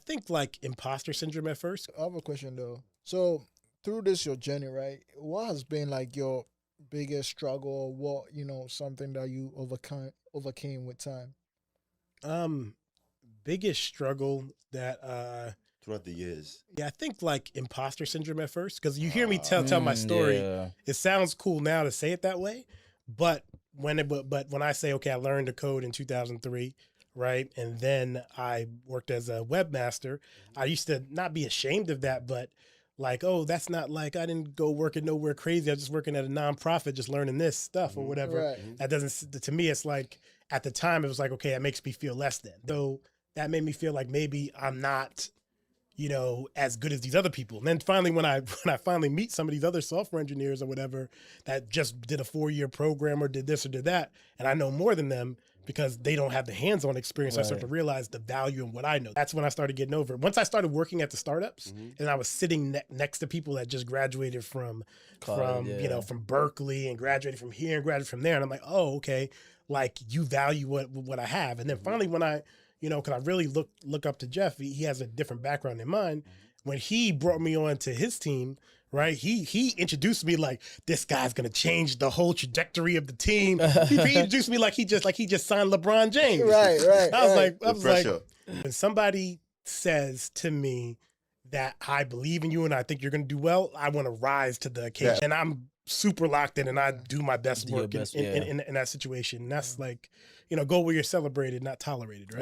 think like imposter syndrome at first. I have a question though. So through this your journey, right? What has been like your biggest struggle, or what something that you overcame with time? Um, Biggest struggle that throughout the years. yeah, I think like imposter syndrome at first, because you hear me tell my story. Yeah. It sounds cool now to say it that way, but when I say, okay, I learned to code in 2003, right, and then I worked as a webmaster, I used to not be ashamed of that, but like, oh, that's not like I didn't go working nowhere crazy. I was just working at a nonprofit, just learning this stuff or whatever. Right. That doesn't, to me, it's like at the time it was like, okay, that makes me feel less than. So that made me feel like maybe I'm not, as good as these other people. And then finally, when I finally meet some of these other software engineers or whatever that just did a 4-year program or did this or did that, and I know more than them because they don't have the hands-on experience, I start to realize the value in what I know. That's when I started getting over it. Once I started working at the startups, and I was sitting next to people that just graduated from Berkeley and graduated from here and graduated from there, and I'm like, oh, okay, like you value what I have. And then finally, when I because I really look up to Jeff. He has a different background than mine. When he brought me on to his team, right? He introduced me like, this guy's gonna change the whole trajectory of the team. He introduced me like he just signed LeBron James. Right. I was like, Pressure. when somebody says to me that I believe in you and I think you're gonna do well, I want to rise to the occasion. And I'm super locked in and I do my best work in that situation. And that's like, go where you're celebrated, not tolerated, right?